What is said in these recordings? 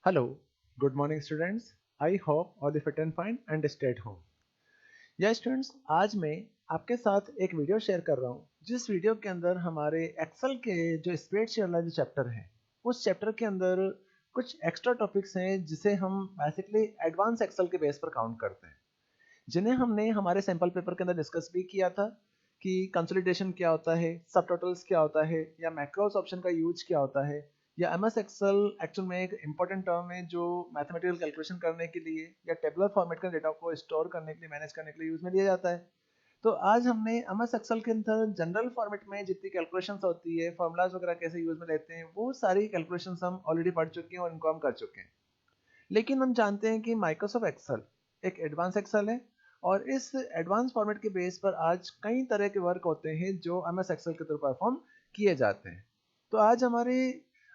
Hello, good morning students. I hope all is fit and fine and stay at home. Yes students, आज मैं आपके साथ एक video share कर रहा हूँ जिस वीडियो के अंदर हमारे एक्सेल के जो स्प्रेडशीट वाला जो चैप्टर है उस चैप्टर के अंदर कुछ एक्स्ट्रा टॉपिक्स हैं जिसे हम बेसिकली एडवांस एक्सेल के बेस पर काउंट करते हैं, जिन्हें हमने हमारे सैम्पल पेपर के अंदर डिस्कस भी किया था कि कंसोलिडेशन क्या होता है, सब टोटल्स क्या होता है, या मैक्रोस ऑप्शन का यूज क्या होता है, या एम एस एक्सेल एक्चुअल में एक इंपॉर्टेंट टर्म है जो मैथमेटिकल कैलकुलेशन करने के लिए या टेबुलर फॉर्मेट का डेटा को स्टोर करने के लिए, मैनेज करने के लिए यूज में लिया जाता है। तो आज हमने एम एस एक्सेल के अंदर जनरल फॉर्मेट में जितनी कैलकुलेशंस होती है, फॉर्मूलाज वगैरह कैसे यूज में लेते हैं, वो सारी कैलकुलेशंस हम ऑलरेडी पढ़ चुके हैं और इनको हम कर चुके हैं। लेकिन हम जानते हैं कि माइक्रोसॉफ्ट एक्सेल एक एडवांस एक्सेल है और इस एडवांस फॉर्मेट के बेस पर आज कई तरह के वर्क होते हैं जो एम एस एक्सेल के थ्रू परफॉर्म किए जाते हैं। तो आज हमारे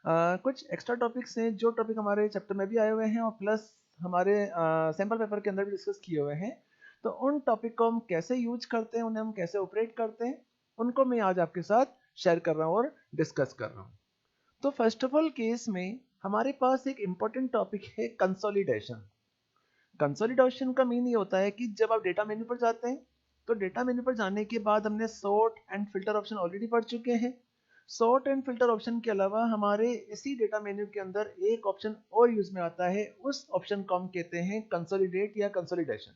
कुछ एक्स्ट्रा टॉपिक्स हैं जो टॉपिक हमारे चैप्टर में भी आए हुए हैं और प्लस हमारे सैम्पल पेपर के अंदर भी डिस्कस किए हुए हैं। तो उन टॉपिक को हम कैसे यूज करते हैं, उन्हें हम कैसे ऑपरेट करते हैं, उनको मैं आज आपके साथ शेयर कर रहा हूँ और डिस्कस कर रहा हूँ। तो फर्स्ट ऑफ ऑल केस में हमारे पास एक इम्पॉर्टेंट टॉपिक है कंसोलिडेशन। कंसोलिडेशन का मीन ये होता है कि जब आप डेटा मेन्यू पर जाते हैं तो डेटा मेन्यू पर जाने के बाद हमने sort and filter option already पढ़ चुके हैं। सॉर्ट एंड फिल्टर ऑप्शन के अलावा हमारे इसी डेटा मेन्यू के अंदर एक ऑप्शन और यूज में आता है, उस ऑप्शन को हम कहते हैं कंसोलिडेट या कंसोलिडेशन।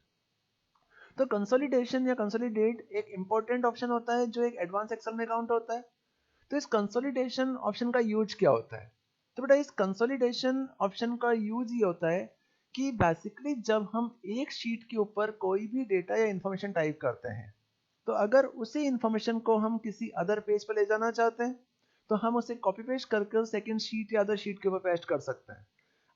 तो कंसोलिडेशन या कंसोलिडेट एक इंपॉर्टेंट ऑप्शन होता है जो एक एडवांस एक्सेल में काउंट होता है। तो इस कंसोलिडेशन ऑप्शन का यूज क्या होता है? तो बेटा इस कंसोलिडेशन ऑप्शन का यूज ये होता है कि बेसिकली जब हम एक शीट के ऊपर कोई भी डेटा या इंफॉर्मेशन टाइप करते हैं, तो अगर उसी इंफॉर्मेशन को हम किसी अदर पेज पर ले जाना चाहते हैं तो हम उसे कॉपी पेस्ट करके सेकंड शीट या अदर शीट के ऊपर पेस्ट कर सकते हैं।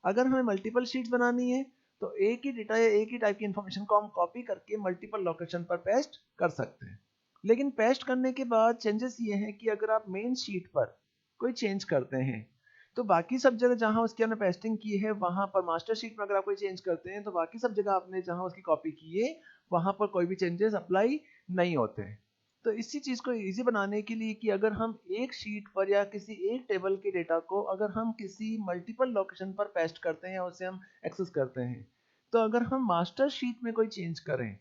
अगर हमें मल्टीपल शीट्स बनानी है तो एक ही डेटा या एक ही टाइप की इंफॉर्मेशन को हम कॉपी करके मल्टीपल लोकेशन पर पेस्ट कर सकते हैं। लेकिन पेस्ट करने के बाद चेंजेस ये हैं कि अगर आप मेन शीट पर कोई चेंज करते हैं तो बाकी सब जगह जहां उसकी हमने पेस्टिंग की है वहां पर, मास्टर शीट में अगर आप कोई चेंज करते हैं तो बाकी सब जगह आपने जहां उसकी कॉपी की है वहां पर कोई भी चेंजेस अप्लाई नहीं होते हैं। तो इसी चीज को इजी बनाने के लिए कि अगर हम एक शीट पर या किसी एक टेबल के डेटा को अगर हम किसी मल्टीपल लोकेशन पर पेस्ट करते हैं या उसे हम एक्सेस करते हैं, तो अगर हम मास्टर शीट में कोई चेंज करें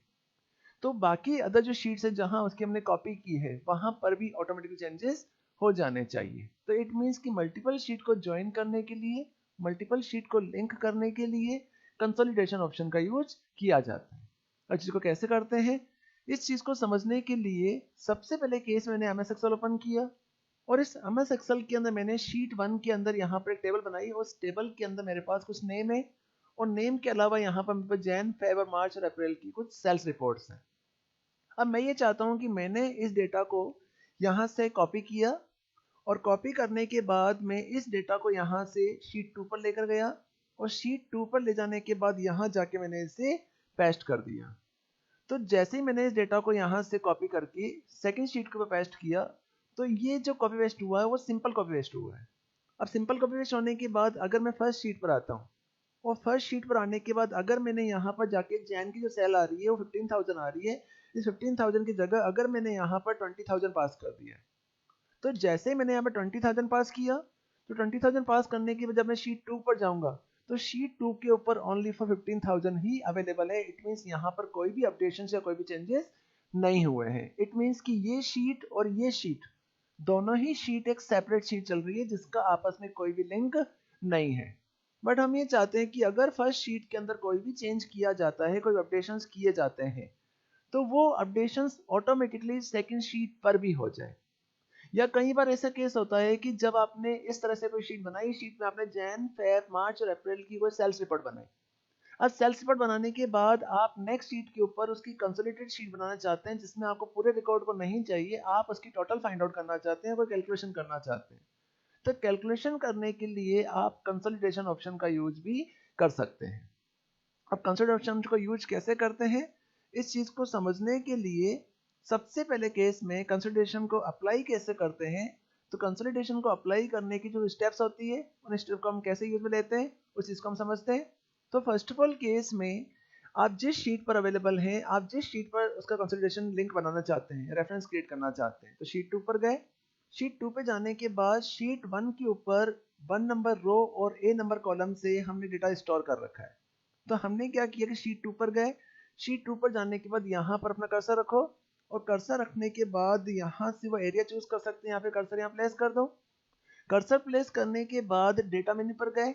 तो बाकी अदर जो शीट्स है जहां उसकी हमने कॉपी की है वहां पर भी ऑटोमेटिकली चेंजेस हो जाने चाहिए। तो इट मीन्स कि मल्टीपल शीट को ज्वाइन करने के लिए, मल्टीपल शीट को लिंक करने के लिए कंसोलिडेशन ऑप्शन का यूज किया जाता है। और जिसको कैसे करते हैं, इस चीज को समझने के लिए सबसे पहले केस मैंने एमएस एक्सेल ओपन किया और इस एमएस एक्सेल के अंदर मैंने शीट 1 के अंदर यहाँ पर एक टेबल बनाई। उस टेबल के अंदर मेरे पास कुछ नेम है और नेम के अलावा यहाँ पर मेरे पास जैन, फेब और मार्च और अप्रैल की कुछ सेल्स रिपोर्ट्स हैं। अब मैं ये चाहता हूँ कि मैंने इस डेटा को यहाँ से कॉपी किया और कॉपी करने के बाद मैं इस डेटा को यहाँ से शीट 2 पर लेकर गया और शीट 2 पर ले जाने के बाद यहाँ जाके मैंने इसे पेस्ट कर दिया। तो जैसे ही मैंने इस डेटा को यहाँ से कॉपी करके सेकंड शीट के ऊपर पेस्ट किया तो ये जो कॉपी पेस्ट हुआ है वो सिंपल कॉपी पेस्ट हुआ है। अब सिंपल कॉपी पेस्ट होने के बाद अगर मैं फर्स्ट शीट पर आता हूँ और फर्स्ट शीट पर आने के बाद अगर मैंने यहाँ पर जाके जैन की जो सेल आ रही है वो 15,000 आ रही है, इस 15,000 की जगह अगर मैंने यहाँ पर 20,000 पास कर दिया, तो जैसे ही मैंने यहाँ पर 20,000 पास किया तो 20,000 पास करने के बाद जब मैं शीट 2 पर जाऊंगा तो शीट 2 के ऊपर ओनली फॉर 15,000 ही अवेलेबल है। इट मीन्स यहाँ पर कोई भी अपडेशन या कोई भी चेंजेस नहीं हुए हैं। इट मीन्स कि ये शीट और ये शीट दोनों ही शीट एक सेपरेट शीट चल रही है जिसका आपस में कोई भी लिंक नहीं है। बट हम ये चाहते हैं कि अगर फर्स्ट शीट के अंदर कोई भी चेंज किया जाता है, कोई अपडेशंस किए जाते हैं, तो वो अपडेशंस ऑटोमेटिकली सेकंड शीट पर भी हो जाए। या कई बार ऐसा केस होता है कि जब आपने इस तरह से कोई शीट बनाई, शीट में आपने जैन, फेब, मार्च और अप्रैल की कोई सेल्स रिपोर्ट बनाई। अब सेल्स रिपोर्ट बनाने के बाद आप नेक्स्ट शीट के ऊपर उसकी कंसोलिडेटेड शीट बनाना चाहते हैं जिसमें आपको पूरे रिकॉर्ड को नहीं चाहिए, आप उसकी टोटल फाइंड आउट करना चाहते हैं, कोई कैलकुलेशन करना चाहते हैं। तो कैलकुलेशन करने के लिए आप कंसोलिडेशन ऑप्शन का यूज भी कर सकते हैं। अब कंसोलिडेशन को यूज कैसे करते हैं, इस चीज को समझने के लिए सबसे पहले केस में कंसोलिडेशन को अप्लाई कैसे करते हैं। तो कंसोलिडेशन को अप्लाई करने की जो स्टेप्स होती है उन स्टेप को हम कैसे यूज में लेते हैं उस चीज को हम समझते हैं। तो फर्स्ट ऑफ ऑल केस में आप जिस शीट पर अवेलेबल हैं, आप जिस शीट पर उसका कंसोलिडेशन लिंक बनाना चाहते हैं, रेफरेंस क्रिएट करना चाहते हैं, तो शीट 2 पर गए। शीट 2 पे जाने के बाद शीट 1 के ऊपर 1 नंबर रो और A नंबर कॉलम से हमने डेटा स्टोर कर रखा है। तो हमने क्या किया कि शीट 2 पर गए, शीट 2 पर जाने के बाद यहाँ पर अपना कर्सर रखो और कर्सर रखने के बाद यहाँ से वो एरिया चूज कर सकते हैं, यहाँ पे कर्सर यहाँ प्लेस कर दो। कर्सर प्लेस करने के बाद डेटा मेन्यू पर गए,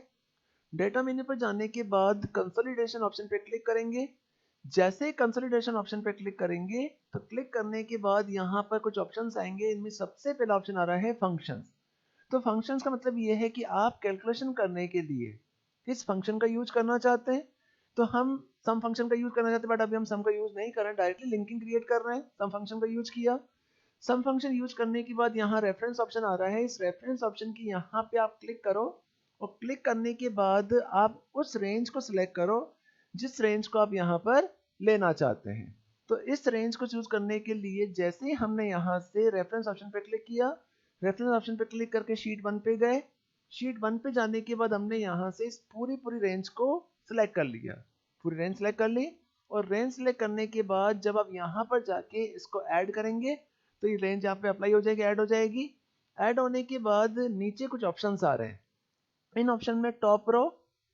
डेटा मेन्यू पर जाने के बाद कंसोलिडेशन ऑप्शन पे क्लिक करेंगे। जैसे कंसोलिडेशन ऑप्शन पे क्लिक करेंगे तो क्लिक करने के बाद यहाँ पर कुछ ऑप्शंस आएंगे। इनमें सबसे पहला ऑप्शन आ रहा है फंक्शंस। तो फंक्शंस का मतलब ये है कि आप कैलकुलेशन करने के लिए किस फंक्शन का यूज करना चाहते हैं। तो हम सम फंक्शन का यूज करना चाहते हैं, बट अभी हम सम का यूज नहीं कर रहे हैं, डायरेक्टली लिंकिंग क्रिएट कर रहे हैं। सम फंक्शन का यूज किया, सम फंक्शन यूज करने के बाद यहाँ रेफरेंस ऑप्शन आ रहा है। इस रेफरेंस ऑप्शन की यहाँ पे आप क्लिक करो और क्लिक करने के बाद आप उस रेंज को सिलेक्ट करो जिस रेंज को आप यहाँ पर लेना चाहते हैं। तो इस रेंज को चूज करने के लिए जैसे ही हमने यहाँ से रेफरेंस ऑप्शन पे क्लिक किया, रेफरेंस ऑप्शन पे क्लिक करके शीट 1 पे गए। शीट 1 पे जाने के बाद हमने यहाँ से इस पूरी रेंज को सिलेक्ट कर लिया, पूरी रेंज सिलेक्ट कर ली। और रेंज सिलेक्ट करने के बाद जब आप यहाँ पर जाके इसको ऐड करेंगे तो ये रेंज यहाँ पे अप्लाई हो जाएगी, ऐड हो जाएगी। ऐड होने के बाद नीचे कुछ ऑप्शंस आ रहे हैं। इन ऑप्शन में top row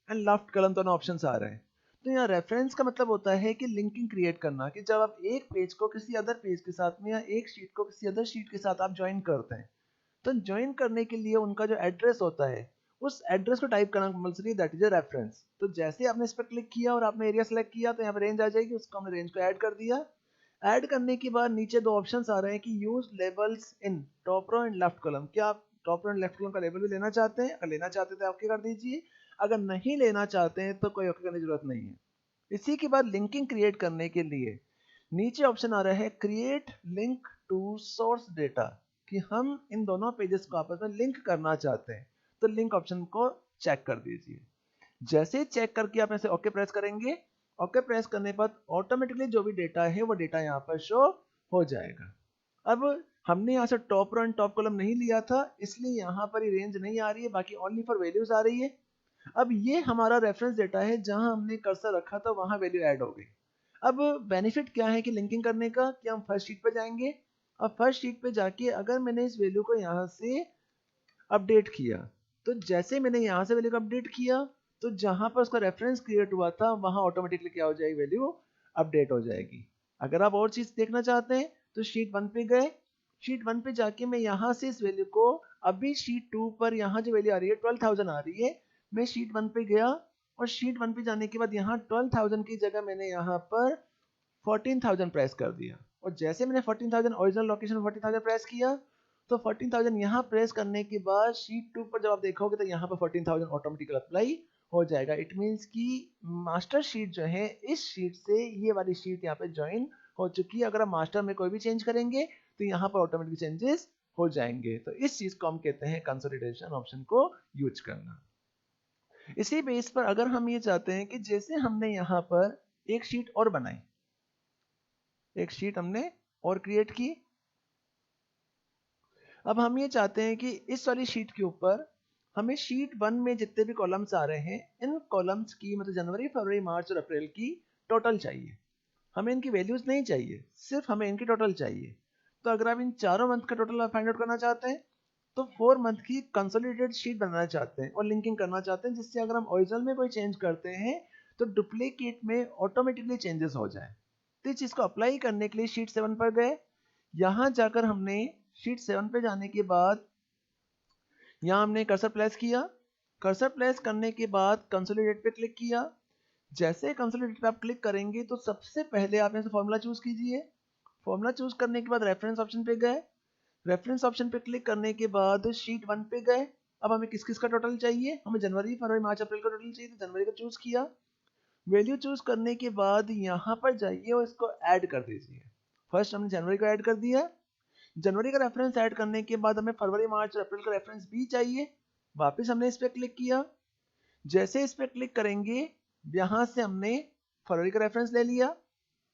and left column दोनों ऑप्शंस आ रहे हैं। तो यहाँ रेफरेंस का मतलब होता है कि लिंकिंग क्रिएट करना, कि जब आप एक पेज को किसी अदर पेज के साथ में या एक शीट को किसी अदर शीट के साथ आप ज्वाइन करते हैं, तो ज्वाइन करने के लिए उनका जो एड्रेस होता है उस एड्रेस को टाइप करना compulsory, that is a reference. तो जैसे आपने इस पर क्लिक किया और आपने एरिया सेलेक्ट किया तो यहाँ पर रेंज आ जाएगी, उसको हमने रेंज को ऐड कर दिया। ऐड करने के बाद नीचे दो ऑप्शंस आ रहे हैं कि use labels in top row and left column. क्या आप top row and left column का लेबल भी लेना चाहते हैं? अगर लेना चाहते हैं तो ओके कर दीजिए, अगर नहीं लेना चाहते हैं तो कोई ओके करने की जरूरत नहीं है। इसी के बाद लिंकिंग क्रिएट करने के लिए नीचे ऑप्शन आ रहा है create link to source data, कि हम इन दोनों पेजेस को आपस में लिंक करना चाहते हैं। तो लिंक ऑप्शन को चेक कर दीजिए। जैसे चेक करके आप ऐसे ओके प्रेस करेंगे, ओके प्रेस करने पर ऑटोमेटिकली जो भी डेटा है वो डेटा यहाँ पर शो हो जाएगा। अब हमने यहाँ से top row and top column नहीं लिया था, इसलिए यहाँ पर ये रेंज नहीं आ रही है, बाकी ओनली फॉर वैल्यूज आ रही है। अब ये हमारा रेफरेंस डेटा है, जहां हमने कर्सर रखा था वहां वैल्यू ऐड हो गई। अब बेनिफिट क्या है कि लिंकिंग करने का, कि हम फर्स्ट शीट पे जाएंगे। अब फर्स्ट शीट पे जाके अगर मैंने इस वैल्यू को यहाँ से अपडेट किया, तो जैसे मैंने यहाँ से वैल्यू को अपडेट किया तो जहां पर उसका रेफरेंस क्रिएट हुआ था वहां ऑटोमेटिकली क्या हो जाएगी, वैल्यू अपडेट हो जाएगी। अगर आप और चीज देखना चाहते हैं तो शीट 1 पे गए, शीट 1 पे जाके मैं यहाँ से इस वैल्यू को, अभी शीट 2 पर यहाँ जो वैल्यू आ रही है 12,000 आ रही है, मैं शीट 1 पे गया और शीट 1 पे जाने के बाद यहाँ 12,000 की जगह मैंने यहाँ पर 14,000 प्रेस कर दिया। और जैसे मैंने 14,000 ओरिजिनल लोकेशन 14,000 प्रेस किया तो 14,000 यहाँ प्रेस करने के बाद शीट 2 पर जब आप देखोगे तो यहाँ पर 14,000 ऑटोमेटिकली अप्लाई हो जाएगा। इट मीन्स कि मास्टर शीट जो है इस शीट से ये वाली शीट यहाँ पे ज्वाइन हो चुकी है। अगर आप मास्टर में कोई भी चेंज करेंगे तो यहाँ पर ऑटोमेटिक चेंजेस हो जाएंगे। तो इस चीज को हम कहते हैं कंसोलिडेशन ऑप्शन को यूज करना। इसी बेस पर अगर हम ये चाहते हैं कि जैसे हमने यहाँ पर एक शीट और बनाई, एक शीट हमने और क्रिएट की, अब हम ये चाहते हैं कि इस वाली शीट के ऊपर हमें शीट 1 में जितने भी कॉलम्स आ रहे हैं इन कॉलम्स की, मतलब जनवरी फरवरी मार्च और अप्रैल की टोटल चाहिए। हमें इनकी वैल्यूज नहीं चाहिए, सिर्फ हमें इनकी टोटल चाहिए। तो अगर आप इन चारों मंथ का टोटल फाइंड आउट करना चाहते हैं तो 4 मंथ की कंसोलिडेटेड शीट बनाना चाहते हैं और लिंकिंग करना चाहते हैं, जिससे अगर हम ओरिजिनल में कोई चेंज करते हैं तो डुप्लीकेट में ऑटोमेटिकली चेंजेस हो जाए। तो इस चीज को अप्लाई करने के लिए शीट 7 पर गए। यहां जाकर हमने शीट 7 पे जाने के बाद यहाँ हमने कर्सर प्लेस किया, कर्सर प्लेस करने के बाद कंसोलिडेट पे क्लिक किया। जैसे कंसोलिडेट पे आप क्लिक करेंगे तो सबसे पहले आप यहाँ से फॉर्मूला चूज कीजिए। फॉर्मूला चूज करने के बाद रेफरेंस ऑप्शन पे गए, रेफरेंस ऑप्शन पे क्लिक करने के बाद शीट 1 पे गए। अब हमें किस किस का टोटल चाहिए, हमें जनवरी फरवरी मार्च अप्रैल का टोटल चाहिए, तो जनवरी का चूज किया। वैल्यू चूज करने के बाद यहाँ पर जाइए और इसको ऐड कर दीजिए। फर्स्ट हमने जनवरी को ऐड कर दिया, जनवरी का रेफरेंस ऐड करने के बाद हमें फरवरी मार्च और अप्रैल का रेफरेंस भी चाहिए। वापस हमने इस पर क्लिक किया, जैसे इस पर क्लिक करेंगे यहाँ से हमने फरवरी का रेफरेंस ले लिया,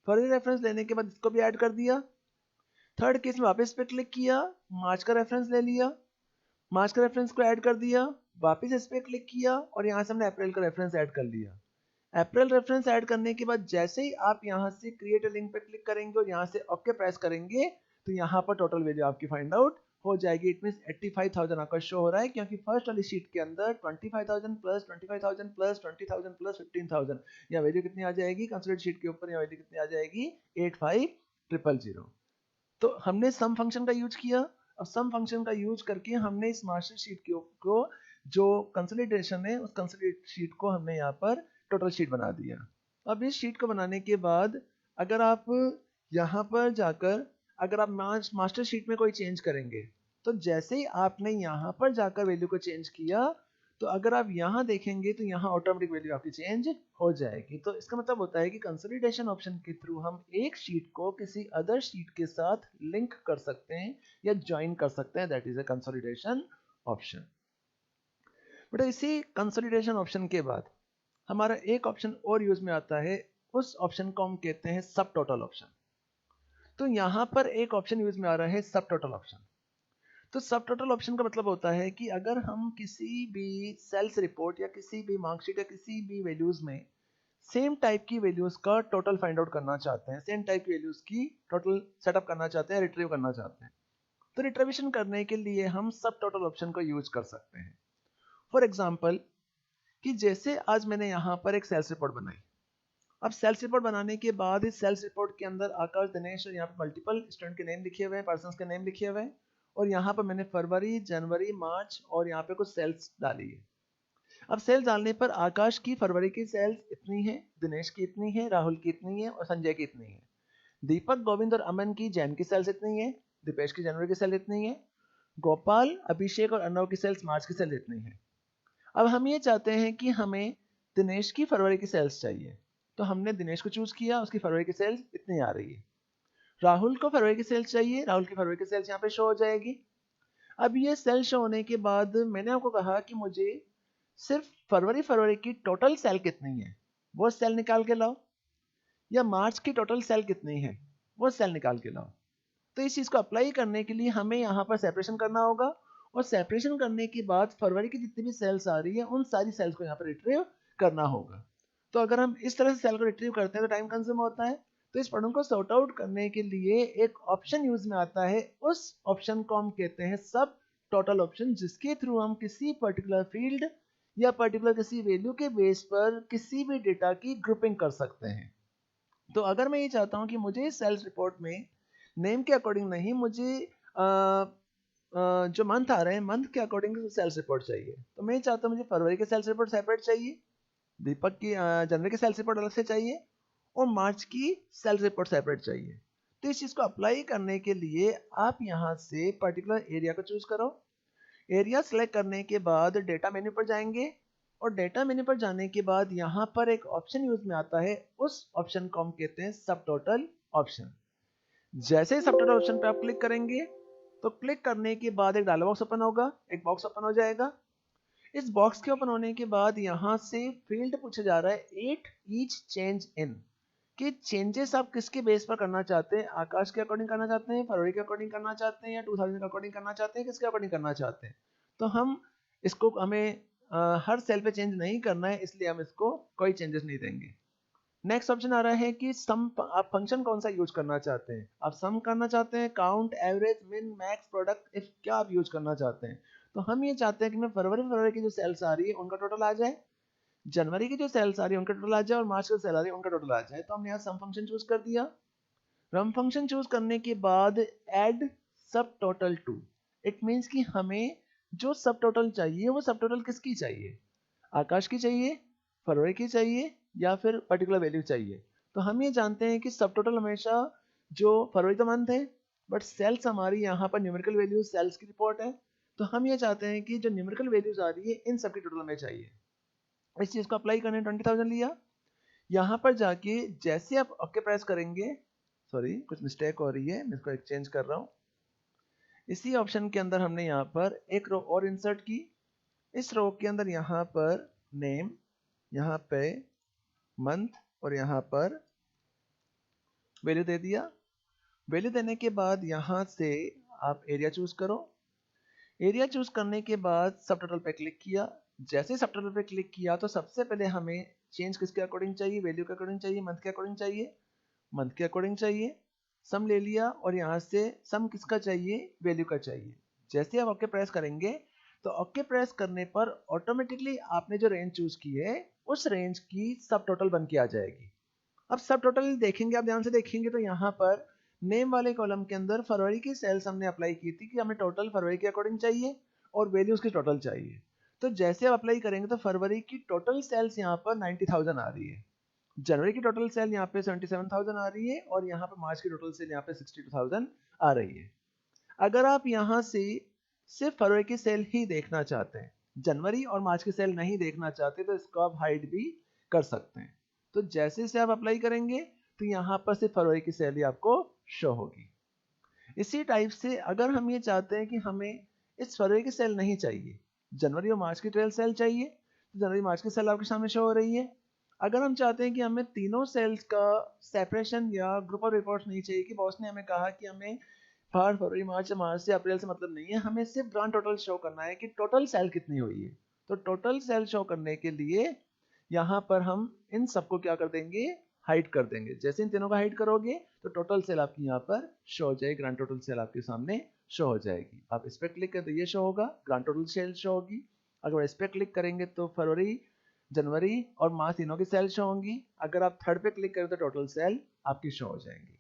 फरवरी रेफरेंस लेने के बाद इसको भी ऐड कर दिया। थर्ड केस में वापस पे क्लिक किया, मार्च का रेफरेंस ले लिया, मार्च का रेफरेंस को ऐड कर दिया, वापस इस पे क्लिक किया और यहाँ से हमने अप्रैल का रेफरेंस ऐड कर लिया। अप्रैल रेफरेंस ऐड करने के बाद जैसे ही आप यहाँ से क्रिएट अ लिंक पे क्लिक करेंगे और यहाँ से ओके प्रेस करेंगे तो यहाँ पर टोटल वैल्यू आपकी फाइंड आउट हो जाएगी। इट मीन्स 85,000 आपका शो हो रहा है, क्योंकि फर्स्ट वाली शीट के अंदर 25,000 प्लस 25,000 प्लस 20,000 प्लस 15,000, या वैल्यू कितनी आ जाएगी कंसोलिडेटेड शीट के ऊपर, या वैल्यू कितनी आ जाएगी 85,000। तो हमने सम फंक्शन का यूज किया। अब सम फंक्शन का यूज करके हमने इस मास्टर शीट को जो कंसोलिडेशन है उस कंसोलिडेटेड शीट को हमने यहाँ पर टोटल शीट बना दिया। अब इस शीट को बनाने के बाद अगर आप यहाँ पर जाकर अगर आप मास्टर शीट में कोई चेंज करेंगे, तो जैसे ही आपने यहाँ पर जाकर वैल्यू को चेंज किया, तो अगर आप यहाँ देखेंगे तो यहाँ ऑटोमेटिक वैल्यू आपकी चेंज हो जाएगी। तो इसका मतलब होता है कि कंसोलिडेशन ऑप्शन के थ्रू हम एक शीट को किसी अदर शीट के साथ लिंक कर सकते हैं या ज्वाइन कर सकते हैं, that is a consolidation option. बेटा इसी कंसोलिडेशन ऑप्शन के बाद हमारा एक ऑप्शन और यूज में आता है, उस ऑप्शन को हम कहते हैं सब टोटल ऑप्शन। तो यहाँ पर एक ऑप्शन यूज में आ रहा है सब टोटल ऑप्शन। तो सब टोटल ऑप्शन का मतलब होता है कि अगर हम किसी भी सेल्स रिपोर्ट या किसी भी मार्कशीट या किसी भी वैल्यूज में सेम टाइप की वैल्यूज का टोटल फाइंड आउट करना चाहते हैं, सेम टाइप की वैल्यूज की टोटल सेटअप करना चाहते हैं, रिट्रीव करना चाहते हैं, तो रिट्रीवेशन करने के लिए हम सब टोटल ऑप्शन को यूज कर सकते हैं। फॉर एग्जाम्पल कि जैसे आज मैंने यहाँ पर एक सेल्स रिपोर्ट बनाई। अब सेल्स रिपोर्ट बनाने के बाद इस सेल्स रिपोर्ट के अंदर आकाश, दिनेश और यहाँ पे मल्टीपल स्टूडेंट के नेम लिखे हुए हैं, पर्सन्स के नेम लिखे हुए हैं, और यहाँ पर मैंने फरवरी, जनवरी, मार्च और यहाँ पे कुछ सेल्स डाली है। अब सेल्स डालने पर आकाश की फरवरी की सेल्स इतनी है, दिनेश की इतनी है, राहुल की इतनी है और संजय की इतनी है। दीपक, गोविंद और अमन की जैन की सेल्स इतनी है, दीपेश की जनवरी की सेल इतनी है, गोपाल, अभिषेक और अर्णव की सेल्स मार्च की सेल इतनी है। अब हम ये चाहते हैं कि हमें दिनेश की फरवरी की सेल्स चाहिए, तो हमने दिनेश को चूज किया, उसकी फरवरी की सेल्स इतनी आ रही है। राहुल को फरवरी की सेल्स चाहिए, राहुल की फरवरी की सेल्स यहाँ पे शो हो जाएगी। अब ये सेल शो होने के बाद मैंने आपको कहा कि मुझे सिर्फ फरवरी की टोटल सेल कितनी है वो सेल निकाल के लाओ, या मार्च की टोटल सेल कितनी है वो सेल निकाल के लाओ। तो इस चीज को अप्लाई करने के लिए हमें यहाँ पर सेपरेशन करना होगा, और सेपरेशन करने के बाद फरवरी की जितनी भी सेल्स आ रही है उन सारी सेल्स को यहाँ पर रिट्रीव करना होगा। तो अगर हम इस तरह से सेल को रिट्रीव करते हैं तो टाइम कंज्यूम होता है। तो इस प्रॉब्लम को सॉर्ट आउट करने के लिए एक ऑप्शन यूज में आता है, उस ऑप्शन को हम कहते हैं सब टोटल ऑप्शन, जिसके थ्रू हम किसी पर्टिकुलर फील्ड या पर्टिकुलर किसी वैल्यू के बेस पर किसी भी डेटा की ग्रुपिंग कर सकते हैं। तो अगर मैं ये चाहता हूँ कि मुझे सेल्स रिपोर्ट में नेम के अकॉर्डिंग नहीं, मुझे जो मंथ आ रहे हैं मंथ के अकॉर्डिंग सेल्स रिपोर्ट चाहिए, तो मैं चाहता हूँ मुझे फरवरी के सेल्स रिपोर्ट सेपरेट चाहिए, दीपक की जनवरी की सेल्स रिपोर्ट अलग से चाहिए, और मार्च की सेल्स रिपोर्ट सेपरेट चाहिए। तो इस चीज को अप्लाई करने के लिए आप यहाँ से पर्टिकुलर एरिया को चूज करो। एरिया सेलेक्ट करने के बाद डेटा मेन्यू पर जाएंगे, और डेटा मेन्यू पर जाने के बाद यहाँ पर एक ऑप्शन यूज में आता है, उस ऑप्शन को हम कहते हैं सब टोटल ऑप्शन। जैसे ही सब टोटल ऑप्शन पे आप क्लिक करेंगे, तो क्लिक करने के बाद एक डायलॉग बॉक्स ओपन होगा, एक बॉक्स ओपन हो जाएगा। इस बॉक्स के ओपन होने के बाद यहाँ से फील्ड पूछा जा रहा है एट ईच चेंज इन, कि चेंजेस आप किसके बेस पर करना चाहते हैं, आकाश के अकॉर्डिंग करना चाहते हैं, फरवरी के अकॉर्डिंग करना चाहते हैं, या 2000 के अकॉर्डिंग करना चाहते हैं, किसके अकॉर्डिंग करना चाहते हैं। तो हम इसको हमें हर सेल पे चेंज नहीं करना है, इसलिए हम इसको कोई चेंजेस नहीं देंगे। नेक्स्ट ऑप्शन आ रहा है कि सम, आप फंक्शन कौन सा यूज करना चाहते हैं, आप सम करना चाहते हैं, काउंट, एवरेज, मिन, मैक्स, प्रोडक्ट, इफ, क्या आप यूज करना चाहते हैं। तो हम ये चाहते हैं कि मैं फरवरी की जो सेल्स आ रही है उनका टोटल आ जाए, जनवरी की जो सेल्स आ रही है उनका टोटल आ जाए, और मार्च की सेल आ रही है उनका टोटल आ जाए। तो हमने यहाँ सम फंक्शन चूज कर दिया। सम फंक्शन चूज करने के बाद ऐड सब टोटल टू, इट मीन्स कि हमें जो सब टोटल चाहिए वो सब टोटल किसकी चाहिए, आकाश की चाहिए, फरवरी की चाहिए, या फिर पर्टिकुलर वैल्यू चाहिए। तो हम ये जानते हैं कि सब टोटल हमेशा जो फरवरी तो मंथ है, बट सेल्स हमारी यहाँ पर न्यूमेरिकल वैल्यूज सेल्स की रिपोर्ट है, तो हम ये चाहते हैं कि जो न्यूमेरिकल वैल्यूज आ रही है इन सबकी टोटल हमें चाहिए। इस चीज को अप्लाई करने 20,000 लिया। यहाँ पर जाके जैसे आप ओके प्रेस करेंगे, सॉरी कुछ मिस्टेक हो रही है, मैं इसको एक्सचेंज कर रहा हूँ। इसी ऑप्शन के अंदर हमने यहाँ पर एक रो और इंसर्ट की। इस रो के अंदर यहाँ पर नेम, यहाँ पे मंथ, और यहाँ पर वैल्यू दे दिया। वैल्यू देने के बाद यहाँ से आप एरिया चूज करो। एरिया चूज करने के बाद सब टोटल पे क्लिक किया। जैसे सब टोटल पे क्लिक किया तो सबसे पहले हमें चेंज किसके अकॉर्डिंग चाहिए, वैल्यू के अकॉर्डिंग चाहिए, मंथ के अकॉर्डिंग चाहिए, मंथ के अकॉर्डिंग चाहिए। सम ले लिया, और यहाँ से सम किसका चाहिए, वैल्यू का चाहिए। जैसे आप ओके प्रेस करेंगे तो ओके प्रेस करने पर ऑटोमेटिकली आपने जो रेंज चूज की है उस रेंज की सब टोटल बन के आ जाएगी। अब सब टोटल देखेंगे, आप ध्यान से देखेंगे तो यहाँ पर नेम वाले कॉलम के अंदर फरवरी की सेल्स हमने अप्लाई की थी कि हमें टोटल फरवरी के अकॉर्डिंग चाहिए और वैल्यूज की टोटल चाहिए। तो जैसे आप अप्लाई करेंगे तो फरवरी की टोटल सेल्स यहाँ पर 90,000 आ रही है, जनवरी की टोटल सेल यहाँ पे 77,000 आ रही है और यहाँ पे मार्च की टोटल सेल यहाँ पे 62,000 आ रही है। अगर आप यहाँ से सिर्फ फरवरी की सेल ही देखना चाहते हैं, जनवरी और मार्च की सेल नहीं देखना चाहते, तो इसको आप हाइड भी कर सकते हैं। तो जैसे से आप अप्लाई करेंगे तो यहाँ पर सिर्फ फरवरी की सेल ही आपको शो होगी। इसी टाइप से अगर हम ये चाहते हैं कि हमें इस फरवरी की सेल नहीं चाहिए, जनवरी और मार्च की ट्रेल सेल चाहिए, तो जनवरी मार्च की सेल आपके सामने शो हो रही है। अगर हम चाहते हैं कि हमें तीनों सेल्स का सेपरेशन या ग्रुप ऑफ रिपोर्ट्स नहीं चाहिए कि बॉस ने हमें कहा कि हमें फरवरी मार्च मार्च से अप्रैल से मतलब नहीं है, हमें सिर्फ ग्रांड टोटल शो करना है कि टोटल सेल कितनी हुई है, तो टोटल सेल शो करने के लिए यहाँ पर हम इन सबको क्या कर देंगे, हाइड कर देंगे। जैसे इन तीनों का हाइड करोगे तो टोटल सेल आपकी यहाँ पर शो हो जाएगी, ग्रांड टोटल सेल आपके सामने शो हो जाएगी। आप इस पर क्लिक करें तो ये शो होगा, ग्रांड टोटल सेल शो होगी। अगर इस पर क्लिक करेंगे तो फरवरी, जनवरी और मार्च तीनों की सेल शो होंगी। अगर आप थर्ड पे क्लिक करें तो टोटल सेल आपकी शो हो जाएंगी।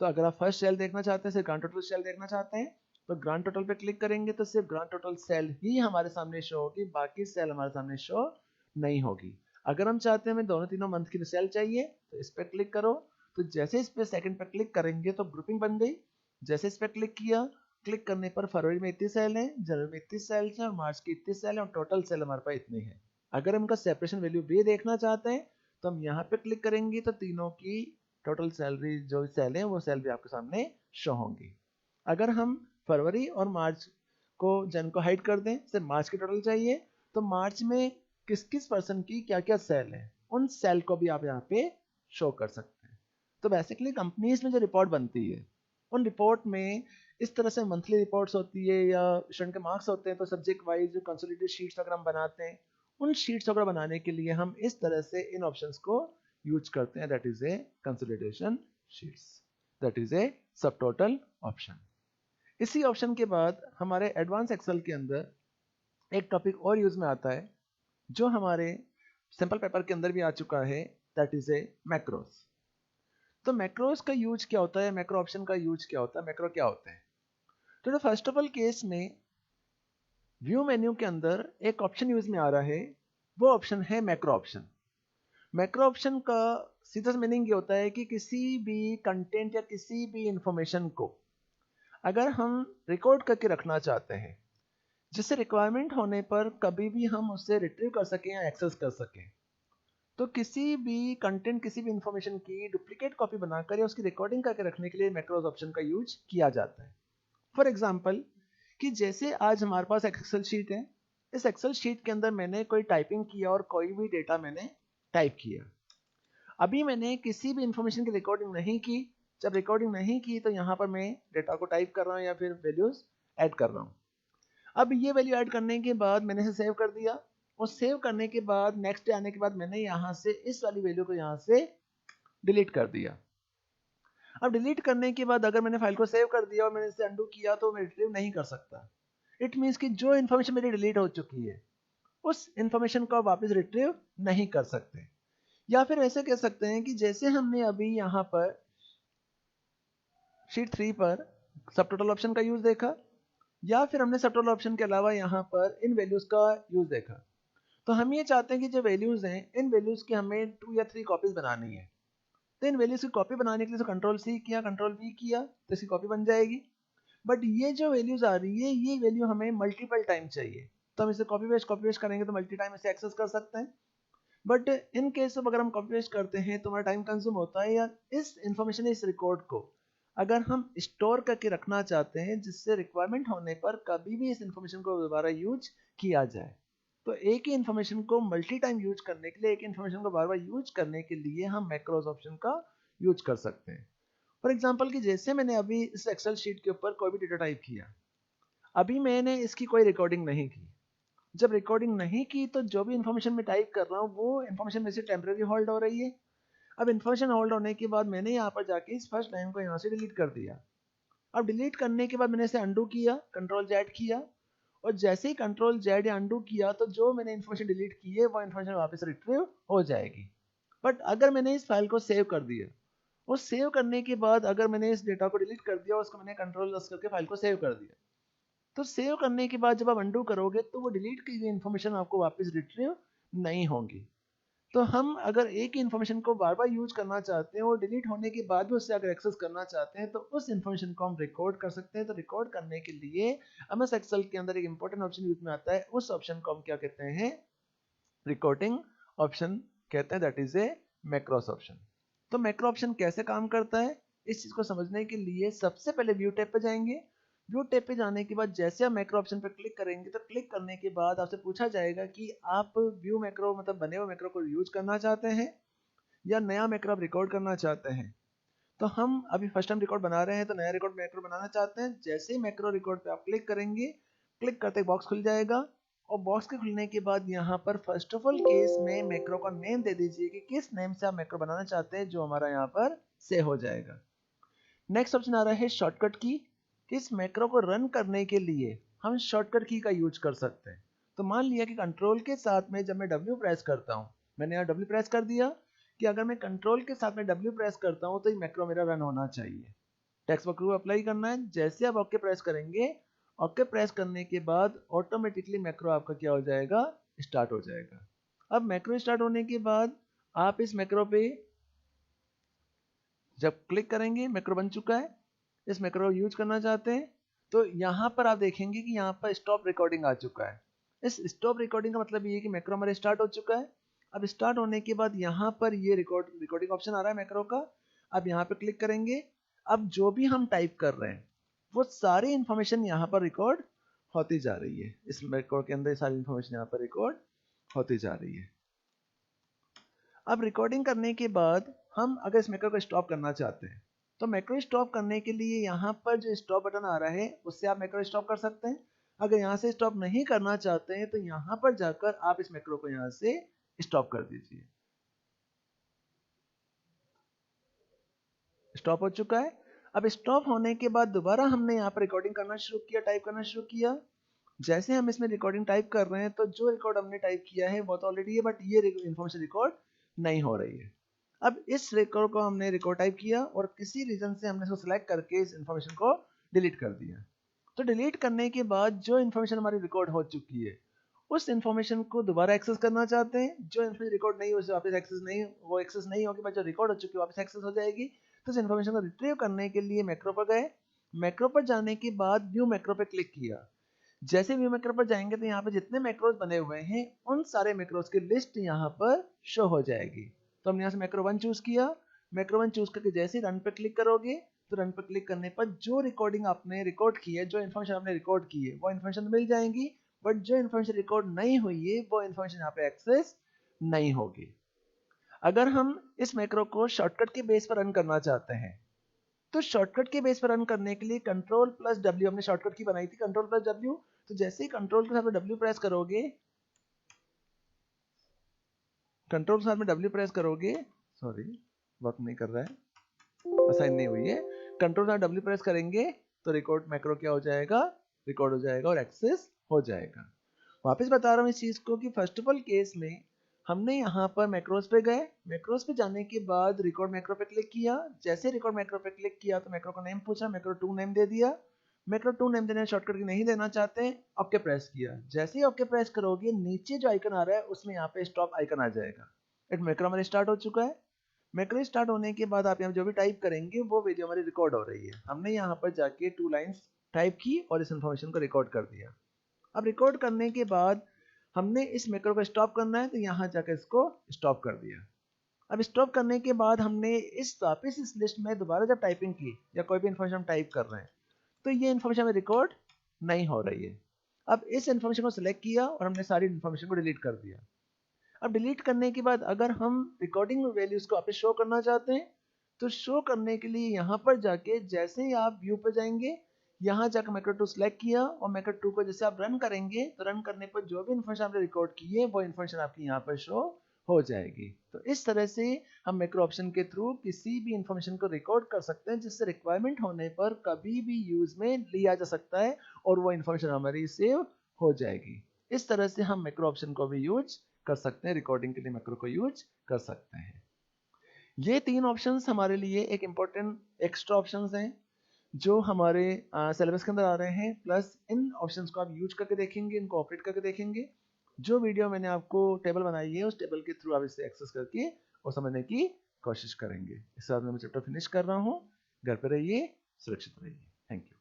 तो अगर आप फर्स्ट सेल देखना चाहते हैं, सिर्फ ग्रांड टोटल सेल देखना चाहते हैं, तो ग्रांड टोटल पे क्लिक करेंगे तो सिर्फ ग्रांड टोटल सेल ही हमारे सामने शो होगी, बाकी सेल हमारे सामने शो नहीं होगी। अगर हम चाहते हैं हमें दोनों तीनों मंथ की सेल चाहिए तो इस पर क्लिक करो, तो जैसे इस पे सेकंड पे क्लिक करेंगे तो ग्रुपिंग बन गई। जैसे इस पे क्लिक किया, क्लिक करने पर फरवरी में इतनी सेल है, जनवरी में इतनी सेल है और मार्च की इतनी सेल है और टोटल सेल हमारे पास इतनी है। अगर हम इनका सेपरेशन वैल्यू भी देखना चाहते हैं तो हम यहाँ पे क्लिक करेंगे तो तीनों की टोटल सैलरी जो सेल है वो सेल भी आपके सामने शो होंगी। अगर हम फरवरी और मार्च को जन को हाइड कर दें, सिर्फ मार्च की टोटल चाहिए, तो मार्च में किस किस पर्सन की क्या क्या सेल है उन सेल को भी आप यहाँ पे शो कर सकते हैं। तो बेसिकली कंपनीज में जो रिपोर्ट बनती है उन रिपोर्ट में इस तरह से मंथली रिपोर्ट्स होती है या स्टूडेंट के मार्क्स होते हैं, तो सब्जेक्ट वाइज जो कंसोलिडेटेड शीट्स वगैरह हम बनाते हैं, उन शीट्स वगैरह बनाने के लिए हम इस तरह से इन ऑप्शंस को यूज करते हैं। That is a consolidation sheets, that is a सब टोटल ऑप्शन। इसी ऑप्शन के बाद हमारे एडवांस एक्सेल के अंदर एक टॉपिक और यूज में आता है जो हमारे सिंपल पेपर के अंदर भी आ चुका है, दैट इज ए मैक्रोस। तो मैक्रोस का यूज क्या होता है, मैक्रो ऑप्शन का यूज क्या होता है, मैक्रो क्या होते हैं? तो फर्स्ट ऑफ ऑल केस में व्यू मेन्यू के अंदर एक ऑप्शन यूज में आ रहा है, वो ऑप्शन है मैक्रो ऑप्शन। मैक्रो ऑप्शन का सीधा मीनिंग ये होता है कि किसी भी कंटेंट या किसी भी इंफॉर्मेशन को अगर हम रिकॉर्ड करके रखना चाहते हैं जिससे रिक्वायरमेंट होने पर कभी भी हम उससे रिट्रीव कर सकें या एक्सेस कर सकें, तो किसी भी कंटेंट किसी भी इंफॉर्मेशन की डुप्लीकेट कॉपी बनाकर या उसकी रिकॉर्डिंग करके रखने के लिए मैक्रोस ऑप्शन का यूज किया जाता है। फॉर एग्जाम्पल कि जैसे आज हमारे पास एक्सेल शीट है, इस एक्सेल शीट के अंदर मैंने कोई टाइपिंग किया और कोई भी डेटा मैंने टाइप किया। अभी मैंने किसी भी इंफॉर्मेशन की रिकॉर्डिंग नहीं की, जब रिकॉर्डिंग नहीं की तो यहाँ पर मैं डेटा को टाइप कर रहा हूँ या फिर वैल्यूज ऐड कर रहा हूँ। अब ये वैल्यू ऐड करने के बाद मैंने इसे सेव कर दिया और सेव करने के बाद नेक्स्ट डे आने के बाद मैंने यहाँ से इस वाली वैल्यू को यहाँ से डिलीट कर दिया। अब डिलीट करने के बाद अगर मैंने फाइल को सेव कर दिया और मैंने इसे अंडू किया तो मैं रिट्रीव नहीं कर सकता। इट मीन्स कि जो इन्फॉर्मेशन मेरी डिलीट हो चुकी है उस इन्फॉर्मेशन को वापस रिट्रीव नहीं कर सकते। या फिर ऐसे कह सकते हैं कि जैसे हमने अभी यहाँ पर शीट 3 पर सब टोटल ऑप्शन का यूज देखा, या फिर हमने सब टोटल ऑप्शन के अलावा यहाँ पर इन वैल्यूज का यूज देखा, तो हम ये चाहते हैं कि जो वैल्यूज हैं इन वैल्यूज की हमें 2 या 3 कॉपीज बनानी है। तो इन वैल्यूज की कॉपी बनाने के लिए कंट्रोल सी किया, कंट्रोल वी किया तो इसकी कॉपी बन जाएगी। बट ये जो वैल्यूज आ रही है ये वैल्यू हमें मल्टीपल टाइम चाहिए, तो हम इसे कॉपी पेस्ट करेंगे तो मल्टी टाइम इसे एक्सेस कर सकते हैं। बट इन केस ऑफ अगर हम कॉपी पेस्ट करते हैं तो हमारा टाइम कंज्यूम होता है, या इस इंफॉर्मेशन इस रिकॉर्ड को अगर हम स्टोर करके रखना चाहते हैं जिससे रिक्वायरमेंट होने पर कभी भी इस इंफॉर्मेशन को दोबारा यूज किया जाए, तो एक ही इंफॉर्मेशन को मल्टी टाइम यूज करने के लिए, एक इंफॉर्मेशन को बार बार यूज करने के लिए हम मैक्रोस ऑप्शन का यूज कर सकते हैं। फॉर एग्जाम्पल कि जैसे मैंने अभी इस एक्सेल शीट के ऊपर कोई भी डेटा टाइप किया, अभी मैंने इसकी कोई रिकॉर्डिंग नहीं की। जब रिकॉर्डिंग नहीं की तो जो भी इंफॉर्मेशन मैं टाइप कर रहा हूँ वो इंफॉर्मेशन मेरे से टेम्परेरी होल्ड हो रही है। अब इन्फॉर्मेशन होल्ड होने के बाद मैंने यहाँ पर जाके इस फर्स्ट लाइन को यहाँ से डिलीट कर दिया। अब डिलीट करने के बाद मैंने इसे अंडू किया, कंट्रोल जेड किया, और जैसे ही कंट्रोल जेड या अंडू किया तो जो मैंने इन्फॉर्मेशन डिलीट की है वो इन्फॉर्मेशन वापस रिट्रीव हो जाएगी। बट अगर मैंने इस फाइल को सेव कर दिया, वो सेव करने के बाद अगर मैंने इस डेटा को डिलीट कर दिया, उसको मैंने कंट्रोल प्लस करके फाइल को सेव कर दिया, तो सेव करने के बाद जब आप अंडू करोगे तो वो डिलीट की गई इन्फॉर्मेशन आपको वापस रिट्रीव नहीं होगी। तो हम अगर एक ही इन्फॉर्मेशन को बार बार यूज करना चाहते हैं और डिलीट होने के बाद भी उससे अगर एक्सेस करना चाहते हैं तो उस इन्फॉर्मेशन को हम रिकॉर्ड कर सकते हैं। तो रिकॉर्ड करने के लिए एमएस एक्सेल के अंदर एक इंपॉर्टेंट ऑप्शन यूज में आता है, उस ऑप्शन को हम क्या कहते हैं, रिकॉर्डिंग ऑप्शन कहते हैं, that is a macros option. तो मैक्रो ऑप्शन कैसे काम करता है, इस चीज को समझने के लिए सबसे पहले व्यू टैब पे जाएंगे। व्यू टैब पे जाने के बाद जैसे आप मैक्रो ऑप्शन पे क्लिक करेंगे तो क्लिक करने के बाद आपसे पूछा जाएगा कि आप व्यू मैक्रो मतलब बने हुए मैक्रो को यूज करना चाहते हैं या नया मैक्रो आप रिकॉर्ड करना चाहते हैं। तो हम अभी फर्स्ट टाइम रिकॉर्ड बना रहे हैं तो नया रिकॉर्ड मैक्रो बनाना चाहते हैं। जैसे ही मैक्रो रिकॉर्ड पे आप क्लिक करेंगे, क्लिक करते बॉक्स खुल जाएगा, और बॉक्स के खुलने के बाद यहाँ पर फर्स्ट ऑफ ऑल केस में मैक्रो का नेम दे दीजिए कि किस नेम से आप मैक्रो बनाना चाहते हैं, जो हमारा यहाँ पर से हो जाएगा। नेक्स्ट ऑप्शन आ रहा है शॉर्टकट की। इस मैक्रो को रन करने के लिए हम शॉर्टकट की का यूज कर सकते हैं। तो मान लिया कि कंट्रोल के साथ में जब मैं W प्रेस करता हूँ, मैंने यहाँ W प्रेस कर दिया कि अगर मैं कंट्रोल के साथ में W प्रेस करता हूँ तो ये मैक्रो मेरा रन होना चाहिए। टेक्स्ट बॉक्स को अप्लाई करना है, जैसे आप ओके प्रेस करेंगे, ओके प्रेस करने के बाद ऑटोमेटिकली मैक्रो आपका क्या हो जाएगा, स्टार्ट हो जाएगा। अब मैक्रो स्टार्ट होने के बाद आप इस मैक्रो पे जब क्लिक करेंगे, मैक्रो बन चुका है। इस मैक्रो यूज करना चाहते हैं तो यहाँ पर आप देखेंगे कि यहाँ पर स्टॉप रिकॉर्डिंग आ चुका है। इस स्टॉप रिकॉर्डिंग का मतलब ये है कि मैक्रो हमारे स्टार्ट हो चुका है। अब स्टार्ट होने के बाद यहाँ पर ये रिकॉर्डिंग ऑप्शन आ रहा है मैक्रो का। अब यहाँ पे क्लिक करेंगे, अब जो भी हम टाइप कर रहे हैं वो सारी इंफॉर्मेशन यहाँ पर रिकॉर्ड होती जा रही है। इस मैक्रो के अंदर सारी इंफॉर्मेशन यहाँ पर रिकॉर्ड होती जा रही है। अब रिकॉर्डिंग करने के बाद हम अगर इस मैक्रो को स्टॉप करना चाहते हैं तो मैक्रो स्टॉप करने के लिए यहाँ पर जो स्टॉप बटन आ रहा है उससे आप मैक्रो स्टॉप कर सकते हैं। अगर यहाँ से स्टॉप नहीं करना चाहते हैं तो यहाँ पर जाकर आप इस मैक्रो को यहाँ से स्टॉप कर दीजिए। स्टॉप हो चुका है। अब स्टॉप होने के बाद दोबारा हमने यहाँ पर रिकॉर्डिंग करना शुरू किया, टाइप करना शुरू किया। जैसे हम इसमें रिकॉर्डिंग टाइप कर रहे हैं तो जो रिकॉर्ड हमने टाइप किया है वो तो ऑलरेडी है, बट ये इन्फॉर्मेशन रिकॉर्ड नहीं हो रही है। अब इस रिकॉर्ड को हमने रिकॉर्ड टाइप किया और किसी रीजन से हमने इसको सिलेक्ट करके इस इन्फॉर्मेशन को डिलीट कर दिया। तो डिलीट करने के बाद जो इन्फॉर्मेशन हमारी रिकॉर्ड हो चुकी है उस इन्फॉर्मेशन को दोबारा एक्सेस करना चाहते हैं। जो इन्फॉर्मेशन रिकॉर्ड नहीं हुई वापस एक्सेस नहीं होगी, बट जो रिकॉर्ड हो चुकी है वापस एक्सेस हो जाएगी। तो इस इन्फॉर्मेशन को रिट्रीव करने के लिए मैक्रो पर गए। मैक्रो पर जाने के बाद व्यू मैक्रो पे क्लिक किया। जैसे व्यू मैक्रो पर जाएंगे तो यहाँ पे जितने मैक्रोज बने हुए हैं उन सारे मैक्रोज की लिस्ट यहाँ पर शो हो जाएगी। तो हमने यहाँ से मैक्रो 1 चूज किया। मैक्रो 1 चूज करके जैसे ही रन पे क्लिक करोगे तो रन पे क्लिक करने पर जो रिकॉर्डिंग आपने रिकॉर्ड की है, जो इन्फॉर्मेशन आपने रिकॉर्ड की है वो इन्फॉर्मेशन मिल जाएंगी, बट जो इन्फॉर्मेशन रिकॉर्ड नहीं हुई है वो इन्फॉर्मेशन यहाँ पे एक्सेस नहीं होगी। अगर हम इस मैक्रो को शॉर्टकट के बेस पर रन करना चाहते हैं तो शॉर्टकट के बेस पर रन करने के लिए कंट्रोल प्लस डब्ल्यू, हमने शॉर्टकट की बनाई थी कंट्रोल प्लस डब्ल्यू। तो जैसे ही कंट्रोल के साथ में डब्ल्यू प्रेस करोगे, कंट्रोल के साथ में डब्ल्यू प्रेस करोगे, सॉरी वर्क नहीं कर रहा है, असाइन नहीं हुई है। कंट्रोल के साथ डब्ल्यू प्रेस करेंगे तो रिकॉर्ड मैक्रो क्या हो जाएगा, रिकॉर्ड हो जाएगा और एक्सेस हो जाएगा। वापस बता रहा हूँ इस चीज को कि फर्स्ट ऑफ ऑल केस में हमने यहाँ पर मैक्रोस पे गए। मैक्रोस पे जाने के बाद रिकॉर्ड मैक्रो पे क्लिक किया। जैसे रिकॉर्ड मैक्रो पे क्लिक किया तो मैक्रो का नेम पूछा, मैक्रो 2 नेम दे दिया। मैक्रो 2 नेम देने शॉर्टकट की नहीं देना चाहते, ओके प्रेस किया। जैसे ही ओके प्रेस करोगे नीचे जो आइकन आ रहा है उसमें यहाँ पे स्टॉप आइकन आ जाएगा। एक मैक्रो हमारे स्टार्ट हो चुका है। मैक्रो स्टार्ट होने के बाद आप यहाँ जो भी टाइप करेंगे वो वीडियो हमारी रिकॉर्ड हो रही है। हमने यहाँ पर जाके 2 लाइन्स टाइप की और इस इन्फॉर्मेशन को रिकॉर्ड कर दिया। अब रिकॉर्ड करने के बाद हमने इस मैक्रो को स्टॉप करना है तो यहाँ जाकर इसको स्टॉप कर दिया। अब स्टॉप करने के बाद हमने वापस इस लिस्ट में दोबारा जब टाइपिंग की या कोई भी इन्फॉर्मेशन हम टाइप कर रहे हैं तो ये इन्फॉर्मेशन हमें रिकॉर्ड नहीं हो रही है। अब इस इन्फॉर्मेशन को सिलेक्ट किया और हमने सारी इन्फॉर्मेशन को डिलीट कर दिया। अब डिलीट करने के बाद अगर हम रिकॉर्डिंग वैल्यूज को वापस शो करना चाहते हैं तो शो करने के लिए यहाँ पर जाके जैसे ही आप व्यू पर जाएंगे, यहाँ जाकर मैक्रो 2 सिलेक्ट किया और मैक्रो 2 को जैसे आप रन करेंगे तो रन करने पर जो भी इन्फॉर्मेशन आपने रिकॉर्ड की है वो इन्फॉर्मेशन आपकी यहाँ पर शो हो जाएगी। तो इस तरह से हम मैक्रो ऑप्शन के थ्रू किसी भी इंफॉर्मेशन को रिकॉर्ड कर सकते हैं जिससे रिक्वायरमेंट होने पर कभी भी यूज में लिया जा सकता है और वो इंफॉर्मेशन हमारी सेव हो जाएगी। इस तरह से हम मैक्रो ऑप्शन को भी यूज कर सकते हैं, रिकॉर्डिंग के लिए मैक्रो को यूज कर सकते हैं। ये तीन ऑप्शंस हमारे लिए एक इम्पोर्टेंट एक्स्ट्रा ऑप्शंस हैं जो हमारे सिलेबस के अंदर आ रहे हैं। प्लस इन ऑप्शंस को आप यूज करके देखेंगे, इनको ऑपरेट करके देखेंगे। जो वीडियो मैंने आपको टेबल बनाई है उस टेबल के थ्रू आप इसे एक्सेस करके और समझने की कोशिश करेंगे। इसके बाद मैं चैप्टर फिनिश कर रहा हूँ। घर पे रहिए, सुरक्षित रहिए। Thank you.